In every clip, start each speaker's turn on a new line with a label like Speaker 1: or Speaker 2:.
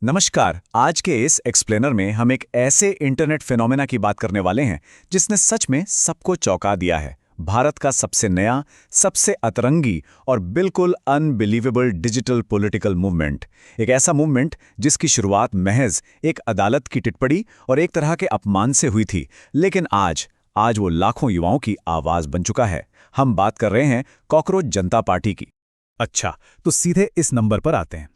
Speaker 1: नमस्कार। आज के इस एक्सप्लेनर में हम एक ऐसे इंटरनेट फिनोमेना की बात करने वाले हैं जिसने सच में सबको चौंका दिया है। भारत का सबसे नया, सबसे अतरंगी और बिल्कुल अनबिलीवेबल डिजिटल पॉलिटिकल मूवमेंट। एक ऐसा मूवमेंट जिसकी शुरुआत महज एक अदालत की टिप्पणी और एक तरह के अपमान से हुई थी, लेकिन आज वो लाखों युवाओं की आवाज बन चुका है। हम बात कर रहे हैं कॉकरोच जनता पार्टी की।
Speaker 2: अच्छा, तो सीधे इस नंबर पर आते हैं।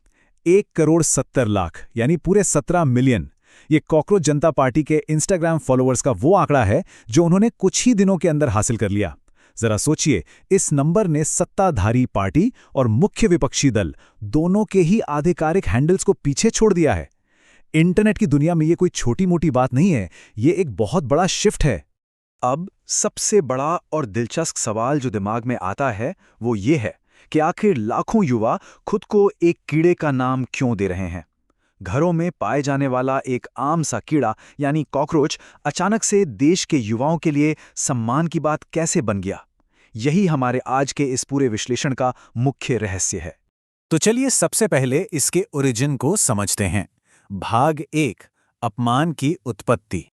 Speaker 2: 1,70,00,000 यानी पूरे 17 मिलियन। ये कॉकरोच जनता पार्टी के इंस्टाग्राम फॉलोअर्स का वो आंकड़ा है जो उन्होंने कुछ ही दिनों के अंदर हासिल कर लिया। जरा सोचिए, इस नंबर ने सत्ताधारी पार्टी और मुख्य विपक्षी दल दोनों के ही आधिकारिक हैंडल्स को पीछे छोड़ दिया है। इंटरनेट की दुनिया में ये कोई छोटी मोटी बात नहीं है, ये एक बहुत बड़ा शिफ्ट है।
Speaker 3: अब सबसे बड़ा और दिलचस्प सवाल जो दिमाग में आता है वो ये है कि आखिर लाखों युवा खुद को एक कीड़े का नाम क्यों दे रहे हैं। घरों में पाए जाने वाला एक आम सा कीड़ा यानी कॉकरोच अचानक से देश के युवाओं के लिए सम्मान की बात कैसे बन गया। यही हमारे आज के इस पूरे विश्लेषण का मुख्य रहस्य है।
Speaker 2: तो चलिए सबसे पहले इसके ओरिजिन को समझते हैं। भाग 1, अपमान की उत्पत्ति।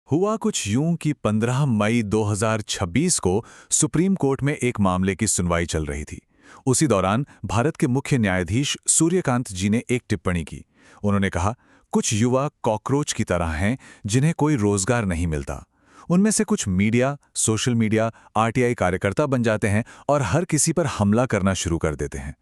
Speaker 2: हुआ कुछ यूं कि 15 मई 2026 को सुप्रीम कोर्ट में एक मामले की सुनवाई चल रही थी। उसी दौरान भारत के मुख्य न्यायाधीश सूर्यकांत जी ने एक टिप्पणी की। उन्होंने कहा, कुछ युवा कॉकरोच की तरह हैं जिन्हें कोई रोजगार नहीं मिलता। उनमें से कुछ मीडिया, सोशल मीडिया, आरटीआई कार्यकर्ता बन जाते हैं और हर किसी पर हमला करना शुरू कर देते हैं।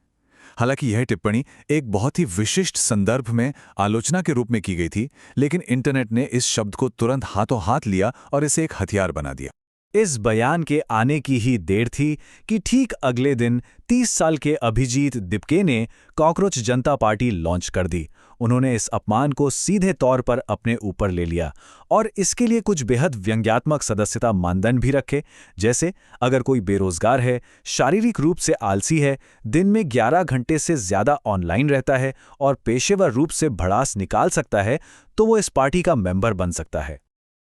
Speaker 2: हालांकि यह टिप्पणी एक बहुत ही विशिष्ट संदर्भ में आलोचना के रूप में की गई थी, लेकिन इंटरनेट ने इस शब्द को तुरंत हाथों हाथ लिया और इसे एक हथियार बना दिया।
Speaker 1: इस बयान के आने की ही देर थी कि ठीक अगले दिन 30 साल के अभिजीत दिपके ने कॉकरोच जनता पार्टी लॉन्च कर दी। उन्होंने इस अपमान को सीधे तौर पर अपने ऊपर ले लिया और इसके लिए कुछ बेहद व्यंग्यात्मक सदस्यता मानदंड भी रखे, जैसे अगर कोई बेरोजगार है, शारीरिक रूप से आलसी है, दिन में 11 घंटे से ज्यादा ऑनलाइन रहता है और पेशेवर रूप से भड़ास निकाल सकता है, तो वो इस पार्टी का मेंबर बन सकता है।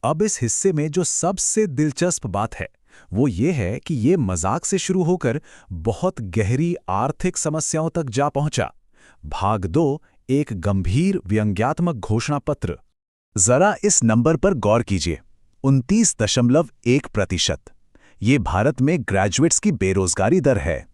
Speaker 2: अब इस हिस्से में जो सबसे दिलचस्प बात है वो ये है कि ये मजाक से शुरू होकर बहुत गहरी आर्थिक समस्याओं तक जा पहुंचा। भाग 2, एक गंभीर व्यंग्यात्मक घोषणा पत्र।
Speaker 1: जरा इस नंबर पर गौर कीजिए, 29.1%। ये भारत में ग्रेजुएट्स की बेरोजगारी दर है।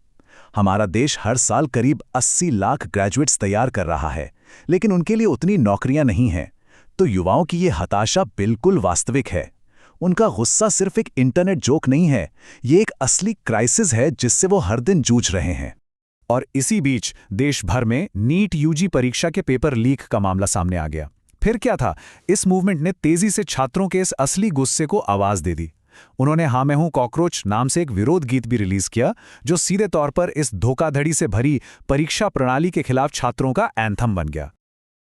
Speaker 1: हमारा देश हर साल करीब 80 लाख ग्रेजुएट्स तैयार कर रहा है, लेकिन उनके लिए उतनी नौकरियां नहीं हैं। तो युवाओं की ये हताशा बिल्कुल वास्तविक है। उनका गुस्सा सिर्फ एक इंटरनेट जोक नहीं है, ये एक असली क्राइसिस है जिससे वो हर दिन जूझ रहे हैं।
Speaker 2: और इसी बीच देश भर में नीट यूजी परीक्षा के पेपर लीक का मामला सामने आ गया। फिर क्या था, इस मूवमेंट ने तेजी से छात्रों के इस असली गुस्से को आवाज दे दी। उन्होंने हाँ मैं हूं कॉकरोच नाम से एक विरोध गीत भी रिलीज किया, जो सीधे तौर पर इस धोखाधड़ी से भरी परीक्षा प्रणाली के खिलाफ छात्रों का एंथम बन गया।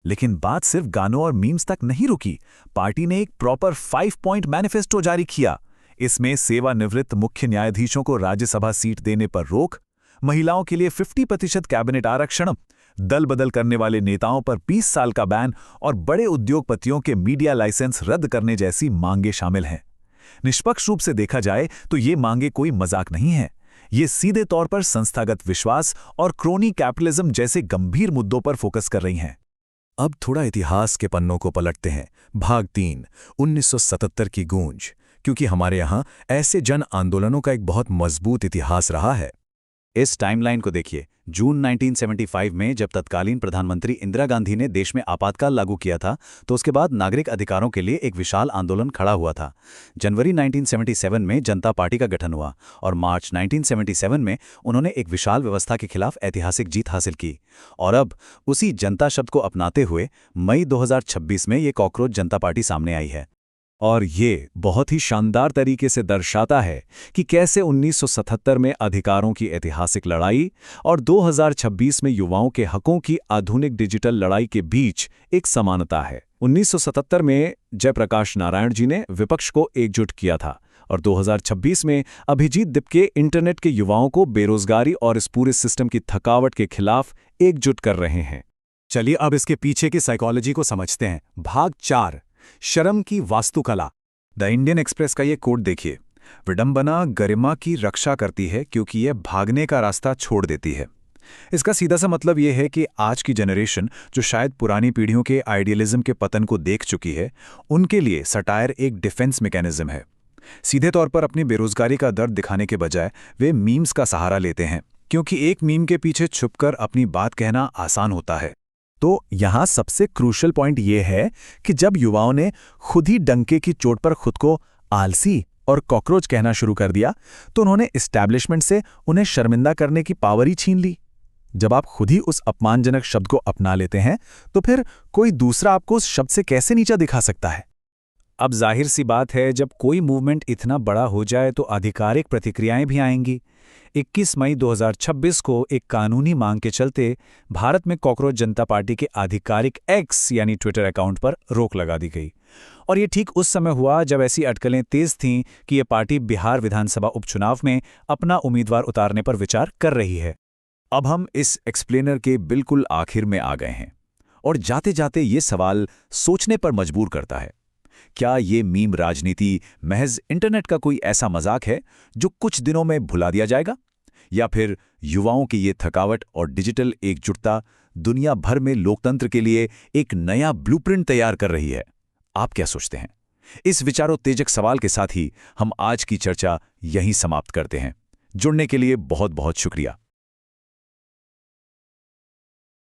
Speaker 1: लेकिन बात सिर्फ गानों और मीम्स तक नहीं रुकी। पार्टी ने एक प्रॉपर 5 पॉइंट मैनिफेस्टो जारी किया। इसमें सेवानिवृत्त मुख्य न्यायाधीशों को राज्यसभा सीट देने पर रोक, महिलाओं के लिए 50% कैबिनेट आरक्षण, दल बदल करने वाले नेताओं पर 20 साल का बैन और बड़े उद्योगपतियों के मीडिया लाइसेंस रद्द करने जैसी मांगे शामिल हैं। निष्पक्ष रूप से देखा जाए तो ये मांगे कोई मजाक नहीं है। ये सीधे तौर पर संस्थागत विश्वास और क्रोनी कैपिटलिज्म जैसे गंभीर मुद्दों पर फोकस कर रही हैं।
Speaker 2: अब थोड़ा इतिहास के पन्नों को पलटते हैं। भाग 3, 1977 की गूंज, क्योंकि हमारे यहाँ ऐसे जन आंदोलनों का एक बहुत मजबूत इतिहास रहा है।
Speaker 1: इस टाइमलाइन को देखिए। जून 1975 में जब तत्कालीन प्रधानमंत्री इंदिरा गांधी ने देश में आपातकाल लागू किया था, तो उसके बाद नागरिक अधिकारों के लिए एक विशाल आंदोलन खड़ा हुआ था। जनवरी 1977 में जनता पार्टी का गठन हुआ और मार्च 1977 में उन्होंने एक विशाल व्यवस्था के खिलाफ ऐतिहासिक जीत हासिल की। और अब उसी जनता शब्द को अपनाते हुए मई 2026 में ये कॉकरोच जनता पार्टी सामने आई है। और ये बहुत ही शानदार तरीके से दर्शाता है कि कैसे 1977 में अधिकारों की ऐतिहासिक लड़ाई और 2026 में युवाओं के हकों की आधुनिक डिजिटल लड़ाई के बीच एक समानता है। 1977 में जयप्रकाश नारायण जी ने विपक्ष को एकजुट किया था और 2026 में अभिजीत दिपके इंटरनेट के युवाओं को बेरोजगारी और इस पूरे सिस्टम की थकावट के खिलाफ एकजुट कर रहे हैं।
Speaker 2: चलिए अब इसके पीछे की साइकोलॉजी को समझते हैं। भाग 4, शर्म की वास्तुकला।
Speaker 3: द इंडियन एक्सप्रेस का ये कोट देखिए, विडंबना गरिमा की रक्षा करती है क्योंकि यह भागने का रास्ता छोड़ देती है। इसका सीधा सा मतलब ये है कि आज की जनरेशन जो शायद पुरानी पीढ़ियों के आइडियलिज्म के पतन को देख चुकी है, उनके लिए सटायर एक डिफेंस मैकेनिज्म है। सीधे तौर पर अपनी बेरोजगारी का दर्द दिखाने के बजाय वे मीम्स का सहारा लेते हैं, क्योंकि एक मीम के पीछे छुपकर अपनी बात कहना आसान होता है।
Speaker 2: तो यहाँ सबसे क्रूशल पॉइंट ये है कि जब युवाओं ने खुद ही डंके की चोट पर खुद को आलसी और कॉकरोच कहना शुरू कर दिया, तो उन्होंने एस्टैब्लिशमेंट से उन्हें शर्मिंदा करने की पावर ही छीन ली। जब आप खुद ही उस अपमानजनक शब्द को अपना लेते हैं, तो फिर कोई दूसरा आपको उस शब्द से कैसे नीचा दिखा सकता है?
Speaker 3: अब जाहिर सी बात है, जब कोई मूवमेंट इतना बड़ा हो जाए तो आधिकारिक प्रतिक्रियाएं भी आएंगी। 21 मई 2026 को एक कानूनी मांग के चलते भारत में कॉकरोच जनता पार्टी के आधिकारिक एक्स यानी ट्विटर अकाउंट पर रोक लगा दी गई। और ये ठीक उस समय हुआ जब ऐसी अटकलें तेज थीं कि ये पार्टी बिहार विधानसभा उपचुनाव में अपना उम्मीदवार उतारने पर विचार कर रही है।
Speaker 1: अब हम इस एक्सप्लेनर के बिल्कुल आखिर में आ गए हैं, और जाते जाते ये सवाल सोचने पर मजबूर करता है। क्या ये मीम राजनीति महज इंटरनेट का कोई ऐसा मजाक है जो कुछ दिनों में भुला दिया जाएगा, या फिर युवाओं की ये थकावट और डिजिटल एकजुटता दुनिया भर में लोकतंत्र के लिए एक नया ब्लूप्रिंट तैयार कर रही है? आप क्या सोचते हैं? इस विचारोत्तेजक सवाल के साथ ही हम आज की चर्चा यहीं समाप्त करते हैं। जुड़ने के लिए बहुत बहुत शुक्रिया।